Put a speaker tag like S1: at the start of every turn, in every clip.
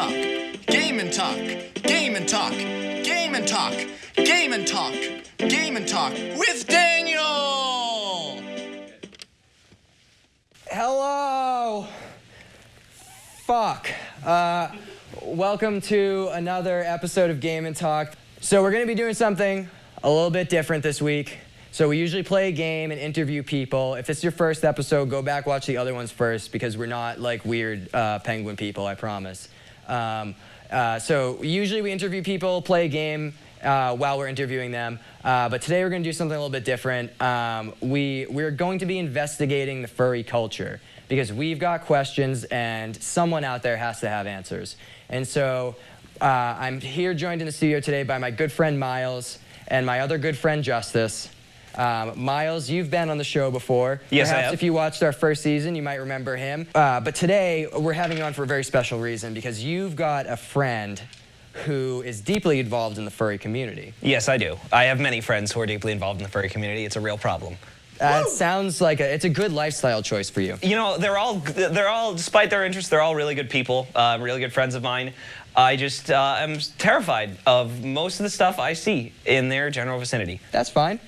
S1: Talk. Game and Talk. Game and Talk. Game and Talk. Game and Talk. Game and Talk with Daniel!
S2: Hello! Fuck. Welcome to another episode of Game and Talk. So we're going to be doing something a little bit different this week. So we usually play a game and interview people. If this is your first episode, go back, watch the other ones first, because we're not like weird penguin people, I promise. So usually we interview people, play a game while we're interviewing them. But today we're going to do something a little bit different. We're going to be investigating the furry culture, because we've got questions and someone out there has to have answers. And so I'm here joined in the studio today by my good friend Miles and my other good friend Justice. Miles, you've been on the show before.
S3: Yes,
S2: Perhaps
S3: I have.
S2: if you watched our first season, you might remember him. But today, we're having you on for a very special reason, because you've got a friend who is deeply involved in the furry community.
S3: Yes, I do. I have many friends who are deeply involved in the furry community. It's a real problem.
S2: It sounds like it's a good lifestyle choice for you.
S3: You know, they're all, despite their interests, they're all really good people, really good friends of mine. I just am terrified of most of the stuff I see in their general vicinity.
S2: That's fine.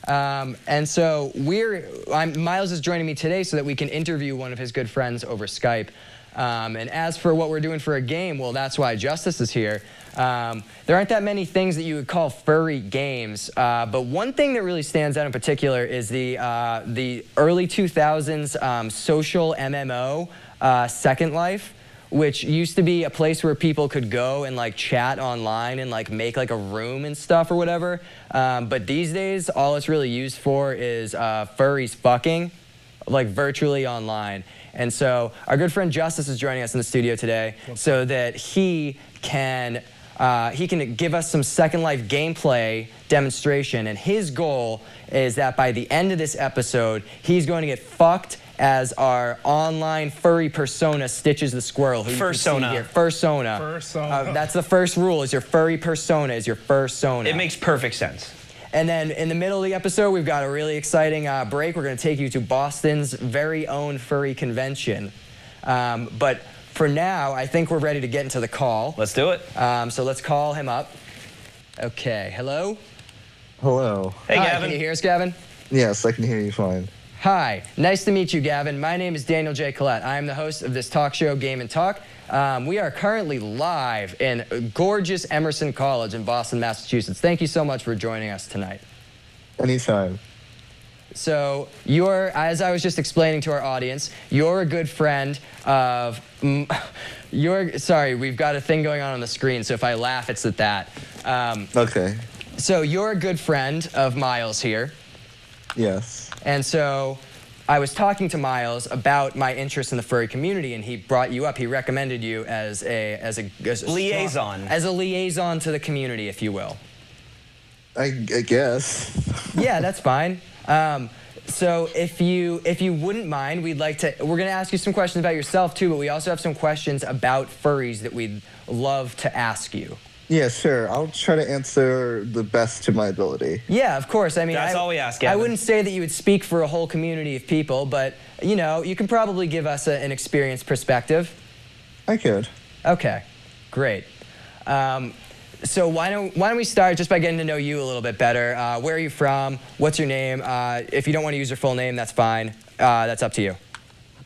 S2: And so Miles is joining me today so that we can interview one of his good friends over Skype. And as for what we're doing for a game, well, that's why Justice is here. There aren't that many things that you would call furry games, but one thing that really stands out in particular is the early 2000s social MMO, Second Life, which used to be a place where people could go and like chat online and like make like a room and stuff or whatever. But these days, all it's really used for is furries fucking, like virtually online. And so our good friend Justice is joining us in the studio today so that he can give us some Second Life gameplay demonstration. And his goal is that by the end of this episode, he's going to get fucked as our online furry persona Stitches the Squirrel.
S3: Fursona.
S2: Fursona.
S4: Fursona.
S2: That's the first rule, is your furry persona is your fursona.
S3: It makes perfect sense.
S2: And then in the middle of the episode, we've got a really exciting break. We're going to take you to Boston's very own furry convention. But for now, I think we're ready to get into the call.
S3: Let's do it.
S2: So let's call him up. Okay, hello?
S4: Hello.
S3: Hey,
S2: Hi,
S3: Gavin.
S2: can you hear us, Gavin?
S4: Yes, I can hear you fine.
S2: Hi, nice to meet you, Gavin. My name is Daniel J. Collette. I am the host of this talk show, Game and Talk. We are currently live in gorgeous Emerson College in Boston, Massachusetts. Thank you so much for joining us tonight.
S4: Anytime.
S2: So as I was just explaining to our audience, you're a good friend of, sorry, we've got a thing going on the screen, so if I laugh, it's at that.
S4: Okay.
S2: So you're a good friend of Miles here.
S4: Yes.
S2: And so I was talking to Miles about my interest in the furry community, and he brought you up. He recommended you as a
S3: Liaison.
S2: As a liaison to the community, if you will.
S4: I guess.
S2: Yeah, that's fine. So if you wouldn't mind, we're going to ask you some questions about yourself too, but we also have some questions about furries that we'd love to ask you.
S4: Yeah, sure. I'll try to answer the best to my ability.
S2: Yeah, of course. I mean,
S3: That's all we ask, Gavin.
S2: I wouldn't say that you would speak for a whole community of people, but you know, you can probably give us an experienced perspective.
S4: I could.
S2: Okay, great. So why don't we start just by getting to know you a little bit better? Where are you from? What's your name? If you don't want to use your full name, that's fine. That's up to you.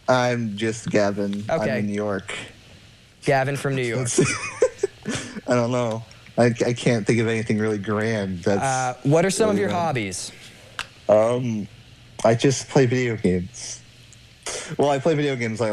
S4: I'm just Gavin.
S2: Okay.
S4: I'm in New York.
S2: Gavin from New York.
S4: I don't know. I can't think of anything really grand. That's
S2: What are some of
S4: really
S2: your
S4: grand.
S2: hobbies?
S4: I just play video games. Well, I play video games. I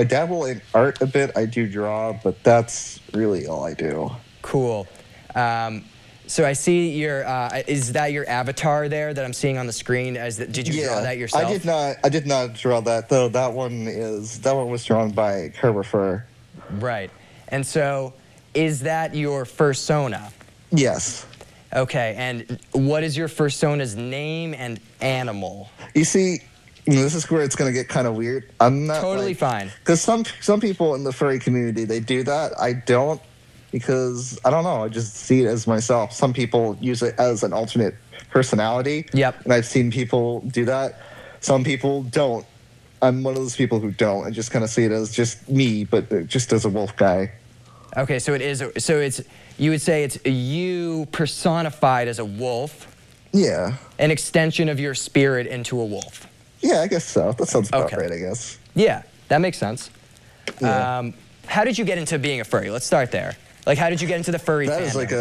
S4: dabble in art a bit. I do draw, but that's really all I do.
S2: Cool. So I see is that your avatar there that I'm seeing on the screen? Did you draw that yourself?
S4: I did not draw that though. That one was drawn by Kerber Fur.
S2: Right. And so is that your fursona?
S4: Yes.
S2: Okay, and what is your fursona's name and animal?
S4: You see, this is where it's going to get kind of weird. I'm not
S2: Totally fine.
S4: Because some people in the furry community, they do that. I don't, because I don't know. I just see it as myself. Some people use it as an alternate personality.
S2: Yep.
S4: And I've seen people do that. Some people don't. I'm one of those people who don't. I just kind of see it as just me, but just as a wolf guy.
S2: Okay, so it is. So it's. You would say it's you personified as a wolf.
S4: Yeah.
S2: An extension of your spirit into a wolf.
S4: Yeah, I guess so. That sounds about
S2: Okay.
S4: right, I guess.
S2: Yeah, that makes sense.
S4: Yeah.
S2: How did you get into being a furry? Let's start there. Like, how did you get into the furry
S4: That
S2: fandom?
S4: is like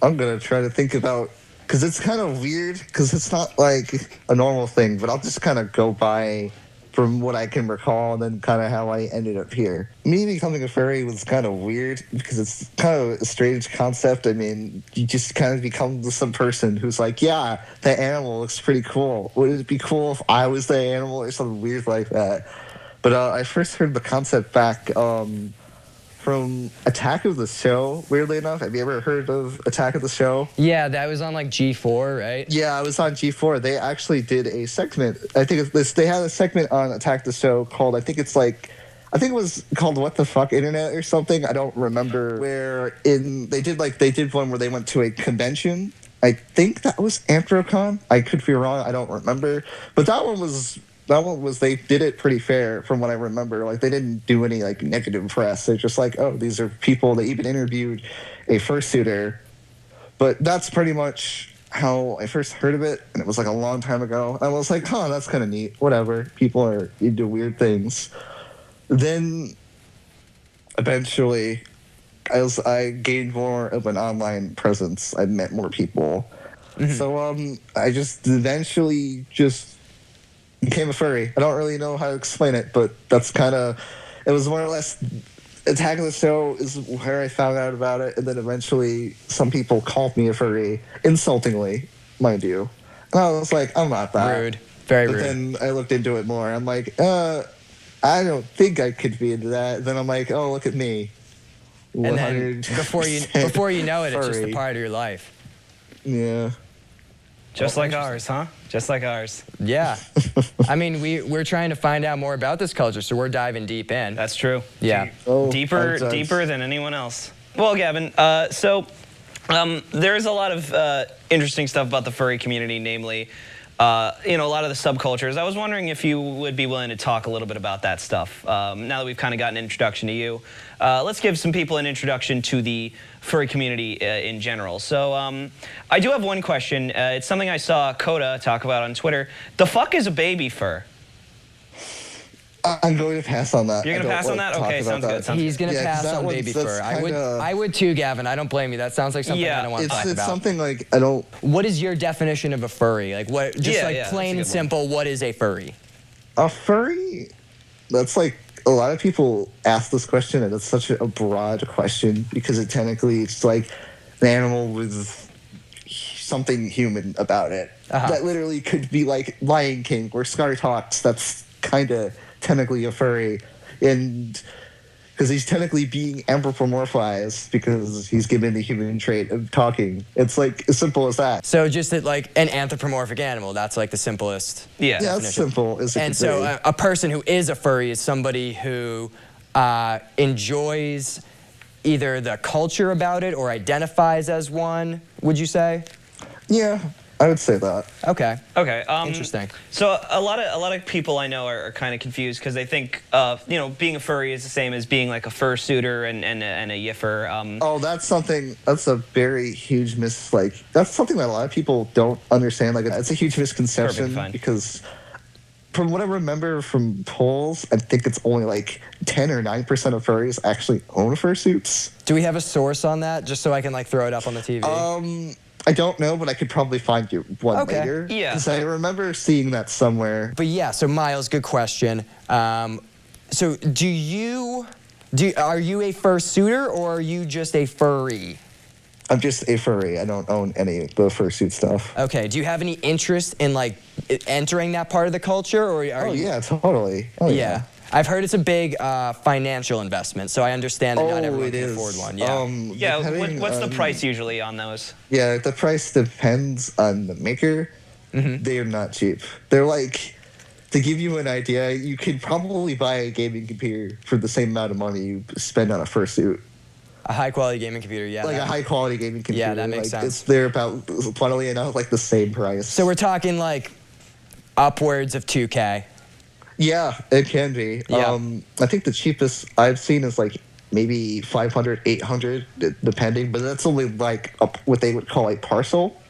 S4: I'm gonna try to think about, because it's kind of weird, because it's not like a normal thing, but I'll just kind of go by from what I can recall and then kind of how I ended up here. Me becoming a furry was kind of weird because it's kind of a strange concept. I mean, you just kind of become some person who's like, yeah, that animal looks pretty cool. Would it be cool if I was the animal or something weird like that? But I first heard the concept back from Attack of the Show, weirdly enough. Have you ever heard of Attack of the Show?
S2: Yeah, that was on like G4, right?
S4: Yeah, I was on G4. They actually did a segment. I think they had a segment on Attack the Show called, I think it was called What the Fuck Internet or something. I don't remember. They did one where they went to a convention. I think that was Anthrocon. I could be wrong. I don't remember. But that one was they did it pretty fair from what I remember. Like, they didn't do any like negative press. They're just like, oh, these are people. They even interviewed a fursuiter. But that's pretty much how I first heard of it, and it was like a long time ago. I was like, huh, that's kind of neat. Whatever. People are into weird things. Then eventually, as I gained more of an online presence, I met more people. Mm-hmm. So I just eventually became a furry. I don't really know how to explain it, but that's kind of, it was more or less, Attack of the Show is where I found out about it, and then eventually some people called me a furry, insultingly, mind you. And I was like, I'm not that.
S2: Rude. Very rude.
S4: But then I looked into it more. I'm like, I don't think I could be into that. Then I'm like, oh, look at me.
S2: And then before you know it, it's just a part of your life.
S4: Yeah.
S3: Just like ours, huh? Just like ours.
S2: Yeah. I mean, we're trying to find out more about this culture, so we're diving deep in.
S3: That's true.
S2: Yeah.
S3: Deeper than anyone else. Well, Gavin, there's a lot of interesting stuff about the furry community, namely, a lot of the subcultures. I was wondering if you would be willing to talk a little bit about that stuff. Now that we've kind of gotten an introduction to you, let's give some people an introduction to the furry community in general. So I do have one question. It's something I saw Coda talk about on Twitter. The fuck is a baby fur?
S4: I'm going to pass on that.
S3: You're going to pass on that? Okay, sounds good.
S2: He's going to pass on baby fur. I would too, Gavin. I don't blame you. That sounds like something I don't want to talk about.
S4: It's something like, I don't...
S2: What is your definition of a furry? Like, what? Just plain and simple, what is a furry?
S4: A furry? That's like, a lot of people ask this question, and it's such a broad question because it's like an animal with something human about it. That literally could be like Lion King or Scar Talks. That's kind of technically a furry, and because he's technically being anthropomorphized because he's given the human trait of talking. It's like as simple as that.
S2: So just like an anthropomorphic animal, that's like the simplest
S4: definition. That's simple as it
S2: and
S4: could
S2: so
S4: be.
S2: A person who is a furry is somebody who enjoys either the culture about it or identifies as one, would you say?
S4: Yeah, I would say that.
S2: Okay.
S3: Okay.
S2: Interesting.
S3: So a lot of people I know are kind of confused because they think being a furry is the same as being like a fursuiter and a yiffer.
S4: Oh, that's a very huge that's something that a lot of people don't understand. Like, it's a huge misconception because from what I remember from polls, I think it's only like 10 or 9% of furries actually own fursuits.
S2: Do we have a source on that, just so I can like throw it up on the TV?
S4: I don't know, but I could probably find you one later.
S3: Yeah.
S4: Because I remember seeing that somewhere.
S2: But yeah, so Miles, good question. So are you a fursuiter or are you just a furry?
S4: I'm just a furry. I don't own any of the fursuit stuff.
S2: Okay. Do you have any interest in like entering that part of the culture, or are you?
S4: Yeah, totally. Oh yeah.
S2: I've heard it's a big financial investment, so I understand that not everyone can afford one. Yeah.
S3: What's the price usually on those?
S4: Yeah, the price depends on the maker. Mm-hmm. They are not cheap. They're like, to give you an idea, you could probably buy a gaming computer for the same amount of money you spend on a fursuit.
S2: A high-quality gaming computer, yeah.
S4: Like a high-quality gaming computer.
S2: Yeah, that makes sense.
S4: They're about, funnily enough, like the same price.
S2: So we're talking like upwards of $2K.
S4: Yeah, it can be.
S2: Yeah.
S4: I think the cheapest I've seen is like maybe 500, 800, depending, but that's only like what they would call a parcel.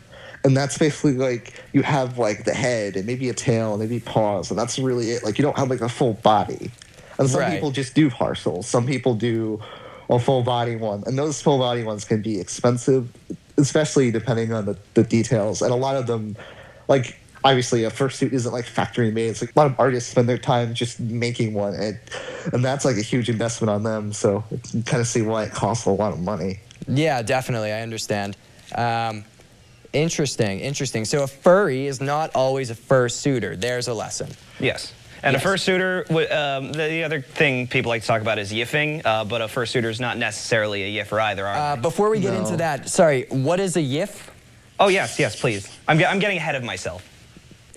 S4: And that's basically like you have like the head and maybe a tail and maybe paws, and that's really it. Like you don't have like a full body. And some
S2: Right.
S4: people just do parcels. Some people do a full body one. And those full body ones can be expensive, especially depending on the details. And a lot of them, like obviously a fursuit isn't like factory made. It's like a lot of artists spend their time just making one, and that's like a huge investment on them. So you can kind of see why it costs a lot of money.
S2: Yeah, definitely. I understand. Interesting. So a furry is not always a fursuiter. There's a lesson.
S3: Yes. And
S2: Yes.
S3: a fursuiter, the other thing people like to talk about is yiffing, but a fursuiter is not necessarily a yiffer either, are they?
S2: Before we get into that, sorry, what is a yiff?
S3: Oh, yes, please. I'm getting ahead of myself.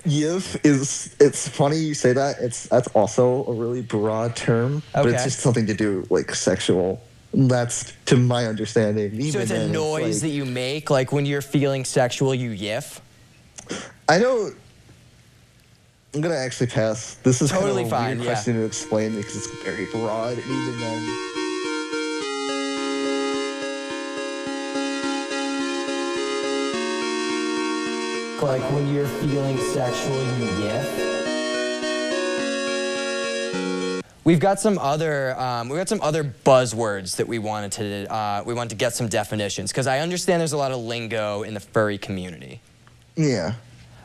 S4: Yiff it's funny you say that. That's also a really broad term, but it's
S2: Okay.
S4: just something to do like sexual. That's to my understanding.
S2: So
S4: Even
S2: it's a
S4: then,
S2: noise
S4: like,
S2: that you make, like when you're feeling sexual, you yiff?
S4: I don't. I'm gonna actually pass. This is
S2: Totally
S4: kind of a
S2: fine,
S4: weird
S2: yeah.
S4: question to explain because it's very broad, and even then.
S2: Like when you're feeling sexual, you yiff? We've got some other buzzwords that we wanted to get some definitions, because I understand there's a lot of lingo in the furry community.
S4: Yeah.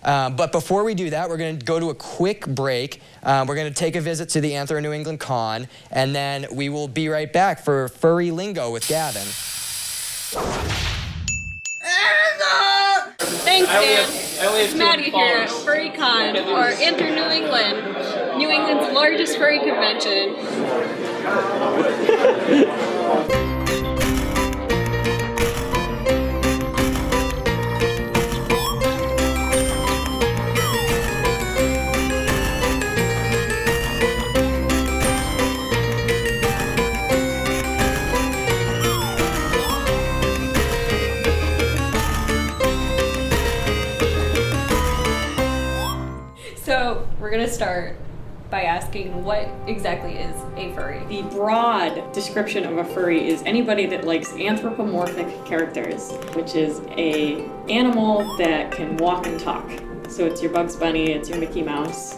S2: But before we do that, we're going to go to a quick break. We're going to take a visit to the Anthro New England Con, and then we will be right back for Furry Lingo with Gavin.
S5: Thanks, Dan. It's Maddie here at FurryCon, or Anthro New England, New England's largest furry convention. So we're gonna start by asking what exactly is a furry?
S6: The broad description of a furry is anybody that likes anthropomorphic characters, which is a animal that can walk and talk. So it's your Bugs Bunny, it's your Mickey Mouse.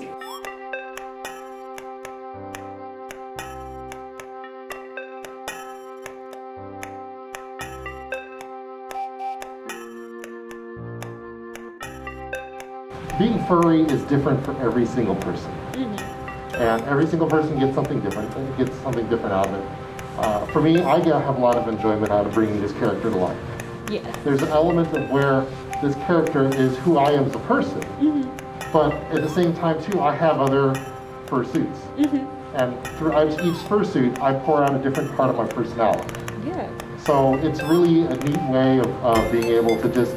S7: Being furry is different for every single person. And every single person gets something different, and gets something different out of it. For me, I have a lot of enjoyment out of bringing this character to life.
S6: Yeah.
S7: There's an element of where this character is who I am as a person, but at the same time too, I have other fursuits. And through each fursuit, I pour out a different part of my personality.
S6: Yeah.
S7: So it's really a neat way of being able to just,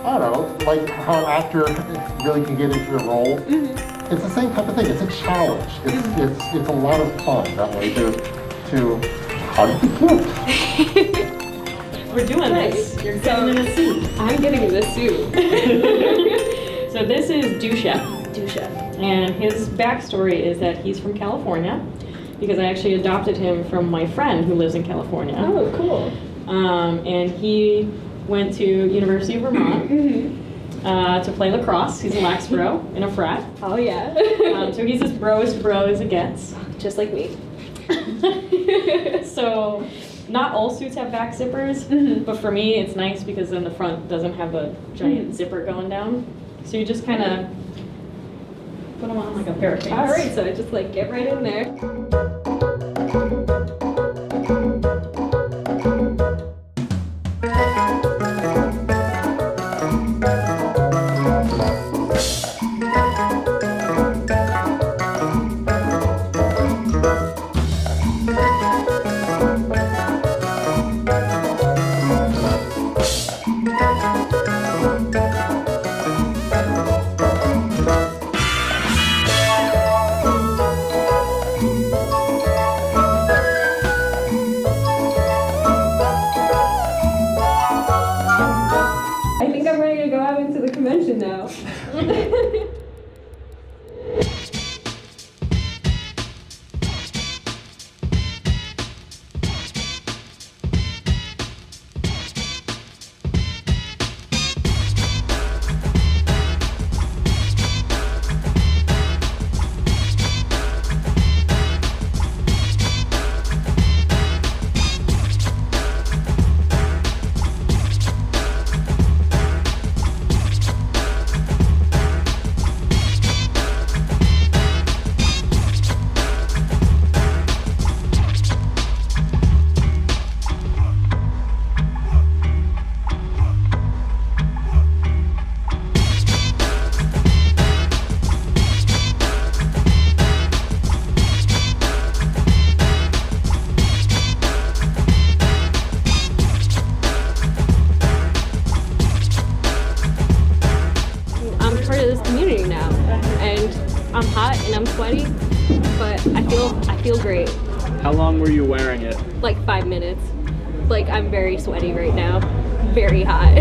S7: I don't know, like how an actor really can get into a role. It's the same type of thing. It's a challenge. It's a lot of fun that way to how do you cute?
S6: We're doing this. You're getting in a suit.
S5: I'm getting the suit.
S6: So this is Dusha. And his backstory is that he's from California, because I actually adopted him from my friend who lives in California.
S5: Oh, cool.
S6: And he went to University of Vermont to play lacrosse. He's a lax bro in a frat.
S5: Oh, yeah.
S6: So he's as bro as it gets.
S5: Just like me.
S6: So not all suits have back zippers, but for me it's nice because then the front doesn't have a giant zipper going down. So you just kind of put them on like a pair of pants.
S5: All right, so I just like get right in there. I think I'm ready to go out into the convention now. feel great.
S8: How long were you wearing it?
S5: Like 5 minutes. Like, I'm very sweaty right now. Very hot.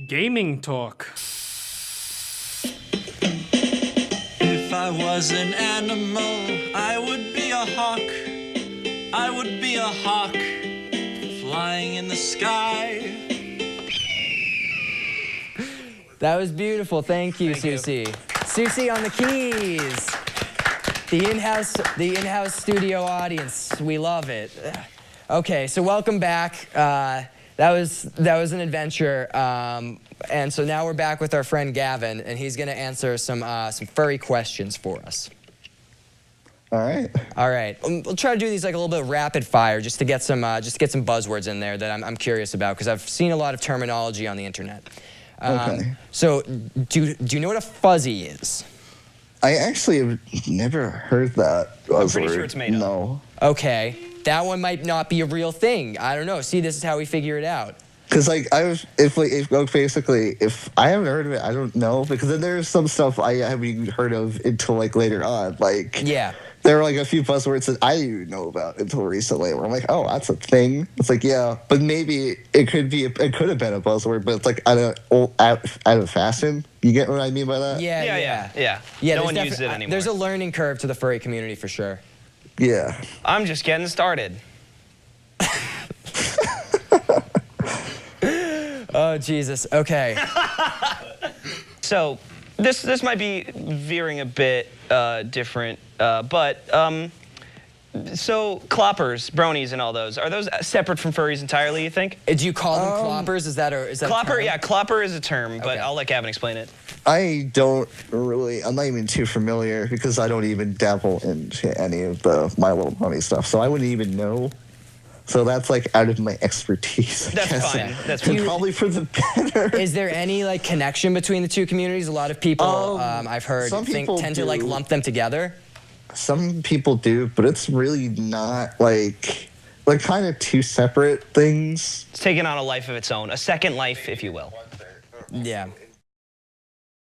S9: Gaming talk.
S1: If I was an animal, I would be a hawk. I would be a hawk, flying in the sky.
S2: That was beautiful. Thank you, Susie. Susie on the keys. The in-house studio audience. We love it. Okay, so welcome back. That was an adventure. And so now we're back with our friend Gavin, and he's gonna answer some furry questions for us.
S4: All right.
S2: All right. We'll try to do these like a little bit rapid fire, just to get some buzzwords in there that I'm curious about, because I've seen a lot of terminology on the internet.
S4: Okay.
S2: So, do you know what a fuzzy is?
S4: I actually have never heard that.
S3: I'm pretty sure it's made up.
S4: No.
S2: Okay. That one might not be a real thing. I don't know. See, this is how we figure it out.
S4: Because like if I haven't heard of it, I don't know, because then there's some stuff I haven't even heard of until like later on. Like
S2: Yeah.
S4: there are like a few buzzwords that I didn't know about until recently, where I'm like, oh, that's a thing. It's like, yeah, but maybe it could have been a buzzword, but it's like out of fashion. You get what I mean by that?
S2: Yeah.
S3: No one uses it anymore.
S2: There's a learning curve to the furry community for sure.
S4: Yeah.
S3: I'm just getting started.
S2: Oh, Jesus. Okay.
S3: So this might be veering a bit different, but so cloppers, bronies, and all those, are those separate from furries entirely, you think?
S2: Do you call them cloppers? Is that a
S3: Clopper,
S2: term?
S3: yeah, clopper is a term, but
S2: Okay.
S3: I'll let Gavin explain it.
S4: I'm not even too familiar, because I don't even dabble into any of the My Little Pony stuff, so I wouldn't even know. So that's like out of my expertise. I
S3: That's
S4: guess.
S3: fine. That's
S4: And
S3: fine.
S4: probably for the better.
S2: Is there any like connection between the two communities? A lot of people, I've heard,
S4: some people
S2: tend to like
S4: do.
S2: lump them together.
S4: Some people do, but it's really not like kind of two separate things.
S3: It's taking on a life of its own, a second life, if you will.
S2: Yeah.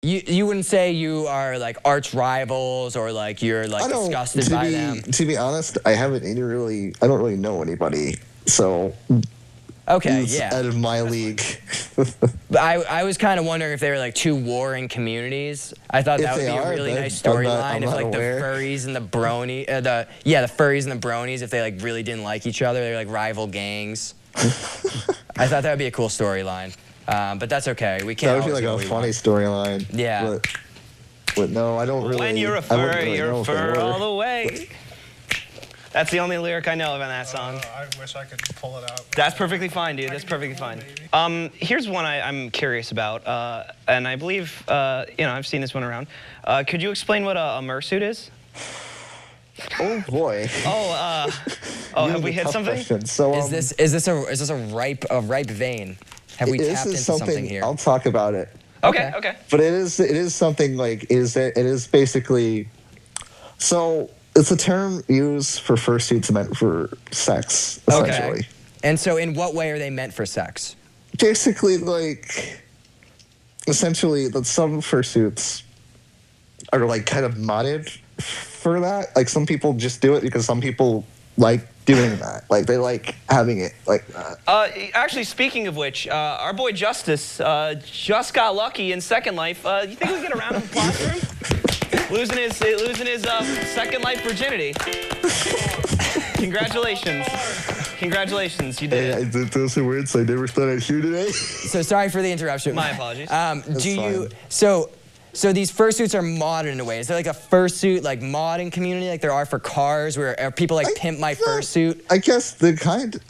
S2: You wouldn't say you are like arch rivals, or like you're like disgusted by them?
S4: To be honest, I don't really know anybody. So
S2: Okay,
S4: it's
S2: yeah.
S4: out of my league.
S2: But I was kind of wondering if they were like two warring communities. I thought that would be a really nice storyline if like the furries and the furries and the bronies, if they like really didn't like each other, they're like rival gangs. I thought that would be a cool storyline. But that's okay. We can't.
S4: That would be like a funny storyline.
S2: Yeah.
S4: But no, I don't really.
S3: When you're a
S4: I wouldn't
S3: furry,
S4: really
S3: you're
S4: know
S3: a
S4: if they
S3: fur
S4: were.
S3: all the way. That's the only lyric I know of in that song.
S10: I wish I could pull it out.
S3: That's perfectly fine, dude. That's perfectly fine. Here's one I'm curious about, and I believe, I've seen this one around. Could you explain what a mersuit is?
S4: Oh boy.
S3: Have we hit something?
S4: Question. So,
S2: is this a ripe vein? Have we tapped into something here?
S4: I'll talk about it.
S3: Okay.
S4: But it is something like it is basically. So it's a term used for fursuits meant for sex, essentially.
S2: Okay. And so, in what way are they meant for sex?
S4: Basically, essentially, that some fursuits are like kind of modded for that. Like some people just do it because some people like doing that. Like they like having it like that.
S3: Actually, speaking of which, our boy Justice just got lucky in Second Life. You think we can get a round of applause for him? losing his Second Life virginity. Congratulations, you did.
S4: Hey, those are words I never thought I'd hear today.
S2: So sorry for the interruption.
S3: My apologies.
S2: So these fursuits are modded in a way. Is there like a fursuit like modding community like there are for cars, where people like pimp my fursuit?
S4: I guess I kind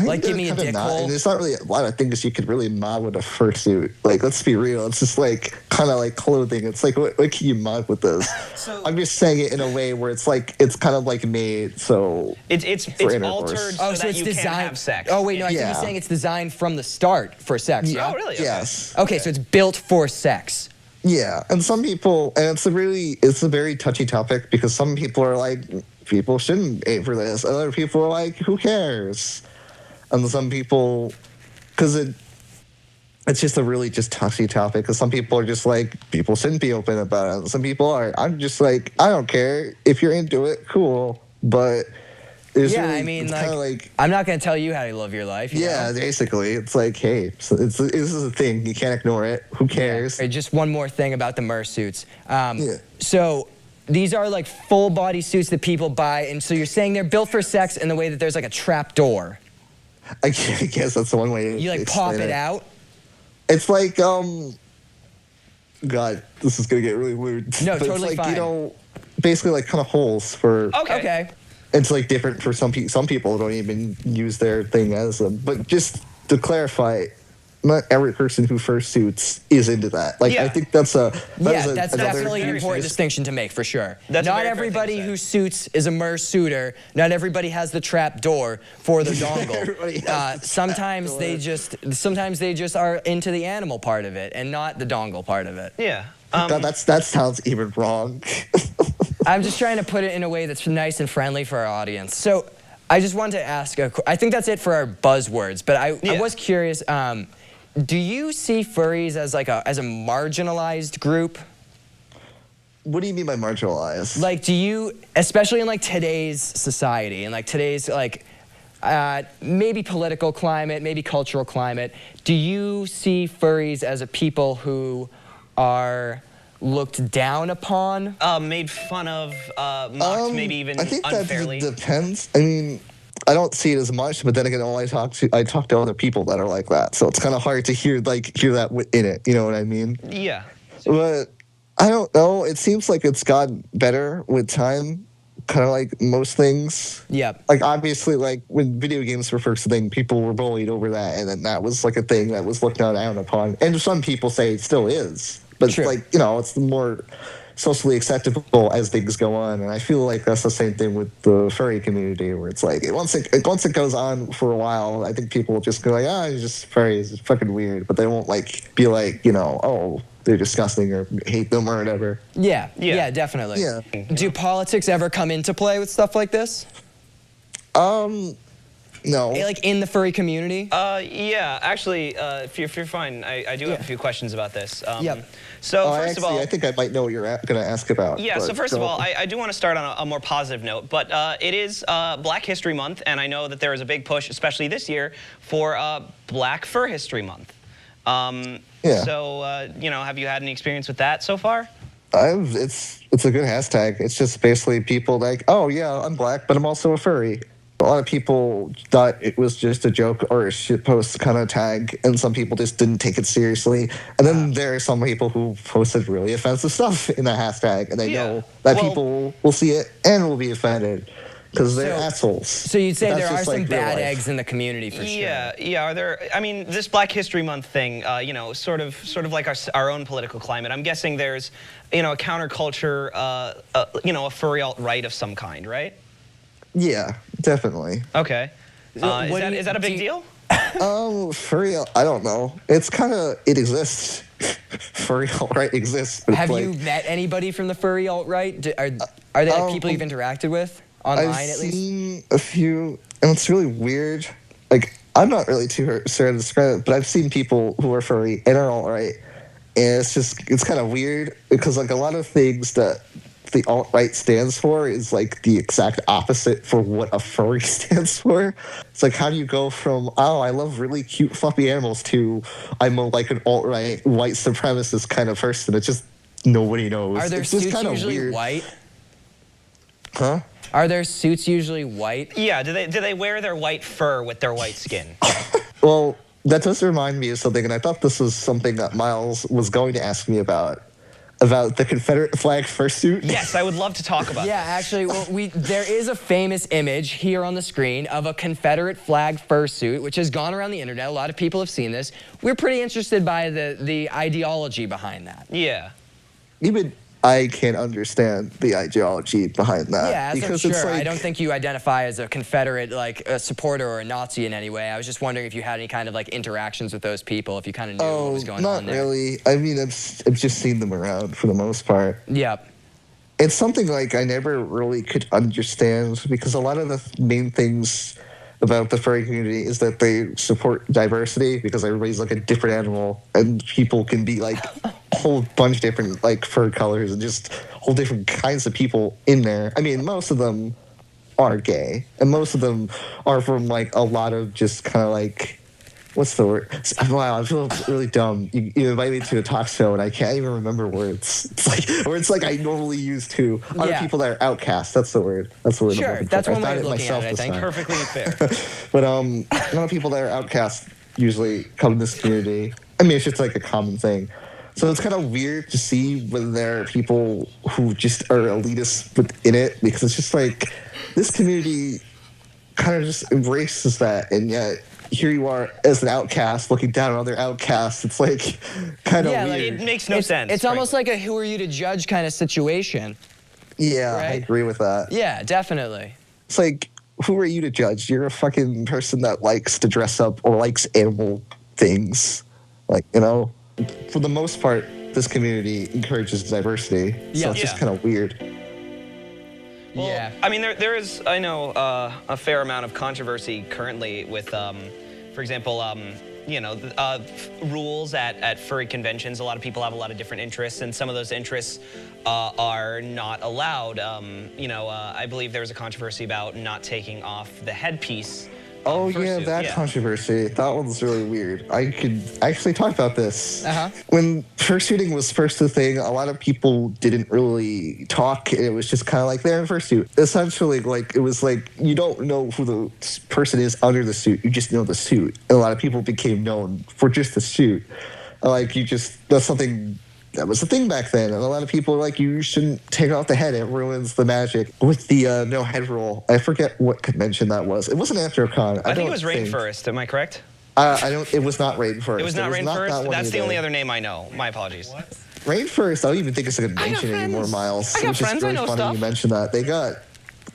S2: like give me a dick hole.
S4: And there's not really a lot of things you could really mod with a fursuit. Like let's be real, it's just like kind of like clothing. It's like what can you mod with this? I'm just saying it in a way where it's like it's kind of like made so
S3: it's
S4: intercourse.
S3: altered so that you can't have sex.
S2: Oh wait, no, I think he's saying it's designed from the start for sex. Yeah.
S3: Oh really? Okay.
S4: Yes.
S2: Okay, so it's built for sex.
S4: Yeah, and some people, and it's a very touchy topic because some people are like, people shouldn't aim for this. Other people are like, who cares? And some people, because it's just a really just touchy topic, because some people are just like, people shouldn't be open about it. And some people are. I'm just like, I don't care. If you're into it, cool. But it's
S2: Yeah,
S4: really,
S2: I mean,
S4: it's kind of like,
S2: I'm not going to tell you how to live your life. You
S4: yeah,
S2: know?
S4: basically. It's like, hey, so this is a thing. You can't ignore it. Who cares?
S2: Okay, just one more thing about the mersuits.
S4: Yeah.
S2: So these are like full body suits that people buy, and so you're saying they're built for sex in the way that there's like a trap door.
S4: I guess that's the one way.
S2: You like pop it out.
S4: It's like, God, this is gonna get really weird.
S2: No,
S4: but
S2: totally
S4: it's like,
S2: fine.
S4: You know, basically like kind of holes for.
S2: Okay.
S4: It's like different for some people. Some people don't even use their thing as them. But just to clarify, not every person who fursuits is into that. Like, I think that's
S2: that's definitely an
S4: huge
S2: important distinction to make, for sure.
S3: That's
S2: not everybody who suits is a mersuiter. Not everybody has the trap door for the dongle. Sometimes they just are into the animal part of it and not the dongle part of it.
S3: Yeah.
S4: That sounds even wrong.
S2: I'm just trying to put it in a way that's nice and friendly for our audience. So I just wanted to ask, I think that's it for our buzzwords, but I was curious, do you see furries as like as a marginalized group?
S4: What do you mean by marginalized?
S2: Like, do you, especially in like today's society and like today's like maybe political climate, maybe cultural climate, do you see furries as a people who are looked down upon?
S3: Made fun of, mocked, maybe even unfairly?
S4: I think that depends. I mean, I don't see it as much, but then again, I talk to other people that are like that, so it's kind of hard to hear that in it. You know what I mean?
S3: Yeah.
S4: But I don't know. It seems like it's gotten better with time, kind of like most things.
S2: Yeah.
S4: Like obviously, like when video games were first thing, people were bullied over that, and then that was like a thing that was looked down upon. And some people say it still is, but it's like it's more socially acceptable as things go on, and I feel like that's the same thing with the furry community, where it's like once it goes on for a while, I think people will just go like, it's just furries, it's fucking weird, but they won't like be like, oh, they're disgusting or hate them or whatever.
S2: Yeah, definitely.
S4: Yeah.
S2: Do politics ever come into play with stuff like this?
S4: No.
S2: Like in the furry community?
S3: Yeah, actually, if you're fine, I do have a few questions about this.
S2: Yep.
S3: So first of all,
S4: I think I might know what you're going to ask about.
S3: Yeah. So first of all, I do want to start on a more positive note, but it is Black History Month, and I know that there is a big push, especially this year, for Black Fur History Month. So have you had any experience with that so far?
S4: It's a good hashtag. It's just basically people like, oh yeah, I'm black, but I'm also a furry. A lot of people thought it was just a joke or a shitpost kind of tag, and some people just didn't take it seriously. And then there are some people who posted really offensive stuff in the hashtag, and they know that people will see it and will be offended because they're assholes.
S2: So you'd say there are some bad eggs in the community for sure.
S3: Yeah. Are there? I mean, this Black History Month thing, sort of like our own political climate. I'm guessing there's, a counterculture, a furry alt-right of some kind, right?
S4: Yeah, definitely.
S3: Okay. Is that a big deal?
S4: Furry, I don't know. It's kind of, it exists. Furry alt-right exists. But
S2: have you met anybody from the furry alt-right? Are they like people you've interacted with online at least? I've seen
S4: a few, and it's really weird. Like, I'm not really too sure to describe it, but I've seen people who are furry and are alt-right, and it's kind of weird because like a lot of things that the alt-right stands for is like the exact opposite for what a furry stands for. It's like, how do you go from, I love really cute fluffy animals to I'm like an alt-right white supremacist kind of person? It's just nobody knows.
S2: Are their suits usually white?
S4: Huh?
S2: Are their suits usually white?
S3: Yeah, do they wear their white fur with their white skin?
S4: Well, that does remind me of something, and I thought this was something that Miles was going to ask me about the Confederate flag fursuit.
S3: Yes, I would love to talk about
S2: Yeah, actually, there is a famous image here on the screen of a Confederate flag fursuit, which has gone around the internet. A lot of people have seen this. We're pretty interested by the ideology behind that.
S3: Yeah.
S4: Even I can't understand the ideology behind that.
S2: Yeah,
S4: because
S2: I'm
S4: it's
S2: sure.
S4: like,
S2: I don't think you identify as a Confederate, like a supporter or a Nazi in any way. I was just wondering if you had any kind of like interactions with those people, if you kind of knew what was going on there.
S4: Not really. I mean, I've just seen them around for the most part.
S2: Yep.
S4: It's something like I never really could understand because a lot of the main things about the furry community is that they support diversity because everybody's like a different animal, and people can be like a whole bunch of different like fur colors and just whole different kinds of people in there. I mean, most of them are gay, and most of them are from like a lot of just kind of like, what's the word? Wow, I feel really dumb. You invite me to a talk show, and I can't even remember words. It's like I normally use to other people that are outcasts. That's the word. That's the word.
S2: Sure, that's one way of looking at it, I think.
S3: Perfectly fair.
S4: But a lot of people that are outcasts usually come to this community. I mean, it's just like a common thing. So it's kind of weird to see when there are people who just are elitists within it, because it's just like this community kind of just embraces that, and yet here you are as an outcast looking down on other outcasts. It's like kind of weird.
S3: It makes no sense.
S2: It's almost like a who are you to judge kind of situation.
S4: Yeah,
S2: right?
S4: I agree with that.
S2: Yeah, definitely.
S4: It's like, who are you to judge? You're a fucking person that likes to dress up or likes animal things. Like, you know, for the most part, this community encourages diversity. So it's just kind of weird.
S3: Well, yeah. I mean, there is, I know, a fair amount of controversy currently with, for example, you know, rules at furry conventions. A lot of people have a lot of different interests, and some of those interests are not allowed. You know, I believe there was a controversy about not taking off the headpiece.
S4: Oh yeah, that controversy. That one's really weird. I could actually talk about this. When fursuiting was first a thing, a lot of people didn't really talk. It was just kind of like they're in fursuit. Essentially, like it was like you don't know who the person is under the suit. You just know the suit. And a lot of people became known for just the suit. Like that's something that was the thing back then. And a lot of people are like, you shouldn't take off the head. It ruins the magic. With the no head rule, I forget what convention that was. It wasn't AnthroCon.
S3: I think it was Rainforest. Am I correct?
S4: It was not Rainforest.
S3: It was not Rainforest? That's the only other name I know. My apologies. What?
S4: Rainforest, I don't even think it's a convention anymore, Miles.
S3: I got friends, I know
S4: funny
S3: stuff.
S4: You mentioned that. They got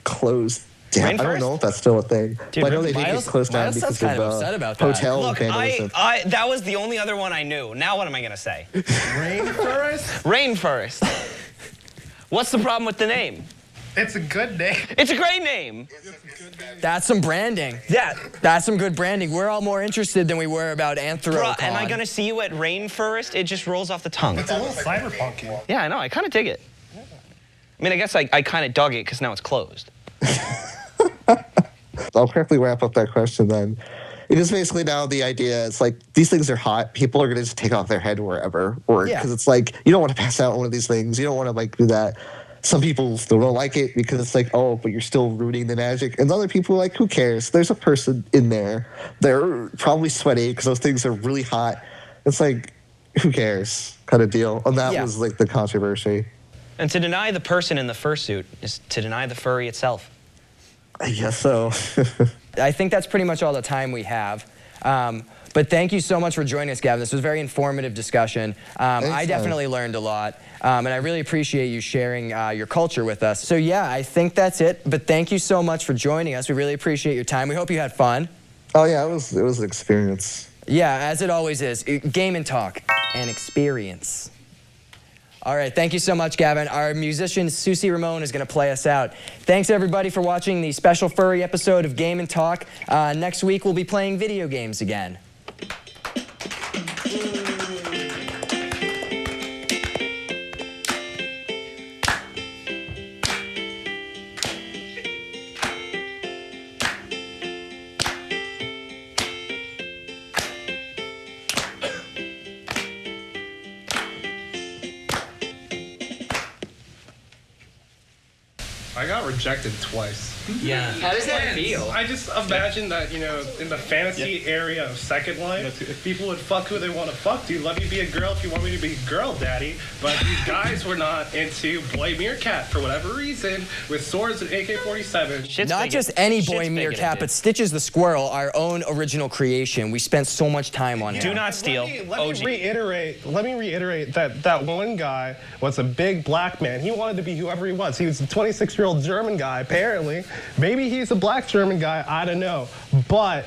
S4: closed down. I don't know if that's still a thing.
S3: Dude,
S4: but I know they did get closed down because
S2: kind of upset about that.
S4: Hotel
S3: Look,
S4: vandalism.
S3: that was the only other one I knew. Now what am I going to say?
S10: Rainforest?
S3: Rainforest. What's the problem with the name?
S10: It's a good name.
S3: It's a great name.
S2: That's some branding.
S3: Yeah.
S2: That's some good branding. We're all more interested than we were about AnthroCon.
S3: Bruh, am I going to see you at Rainforest? It just rolls off the tongue.
S10: It's a little cyberpunky.
S3: Yeah, I know. I kind of dig it. I mean, I guess I kind of dug it because now it's closed.
S4: I'll quickly wrap up that question then. It is basically now the idea, it's like, these things are hot. People are going to just take off their head wherever. Because it's like, you don't want to pass out one of these things. You don't want to, like, do that. Some people still don't like it because it's like, oh, but you're still ruining the magic. And other people are like, who cares? There's a person in there. They're probably sweaty because those things are really hot. It's like, who cares kind of deal. And that was, like, the controversy.
S3: And to deny the person in the fursuit is to deny the furry itself.
S4: I guess so.
S2: I think that's pretty much all the time we have. But thank you so much for joining us, Gavin. This was a very informative discussion. I definitely learned a lot. And I really appreciate you sharing your culture with us. So yeah, I think that's it. But thank you so much for joining us. We really appreciate your time. We hope you had fun.
S4: Oh yeah, it was an experience.
S2: Yeah, as it always is. Game and talk and experience. All right, thank you so much, Gavin. Our musician, Susie Ramon, is going to play us out. Thanks, everybody, for watching the special furry episode of Game and Talk. Next week, we'll be playing video games again.
S10: I got rejected twice.
S3: Yeah.
S2: How does that feel?
S10: I just imagine that, you know, in the fantasy area of Second Life, people would fuck who they want to fuck. Dude, let me be a girl if you want me to be a girl, daddy. But these guys were not into boy meerkat for whatever reason with swords and AK-47.
S2: Not just any boy meerkat, but Stitches the Squirrel, our own original creation. We spent so much time on him.
S3: Do not steal.
S10: Let me reiterate that one guy was a big black man. He wanted to be whoever he was. He was a 26-year-old German guy, apparently. Maybe he's a black German guy, I don't know. But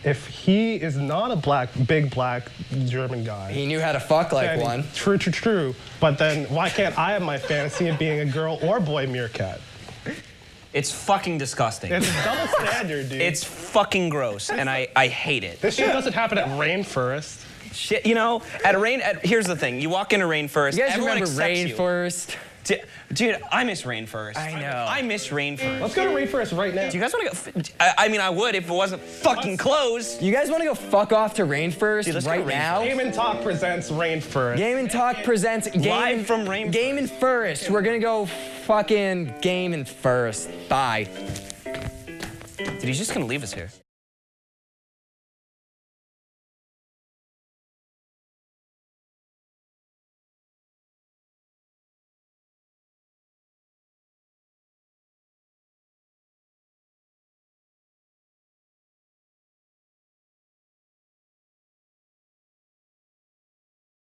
S10: if he is not a big black German guy.
S2: He knew how to fuck like one.
S10: True. But then why can't I have my fantasy of being a girl or boy meerkat?
S3: It's fucking disgusting.
S10: It's a double standard, dude.
S3: It's fucking gross, and I hate it.
S10: This shit doesn't happen at Rainforest.
S3: Shit, you know, here's the thing. You walk into Rainforest,
S2: You guys
S3: everyone
S2: remember
S3: accepts you.
S2: Rainforest?
S3: Dude, I miss Rainforest.
S2: I know.
S3: I miss Rainforest.
S10: Let's go to Rainforest right now.
S3: Do you guys want to go? I mean, I would if it wasn't fucking closed.
S2: You guys want to go fuck off to Rainforest
S3: Dude, let's go to
S2: right now?
S3: Rainforest.
S10: Game and Talk presents Rainforest.
S2: Game and Talk presents
S3: Live from Rainforest.
S2: Game and First. We're gonna go fucking Game and First. Bye.
S3: Dude, he's just gonna leave us here.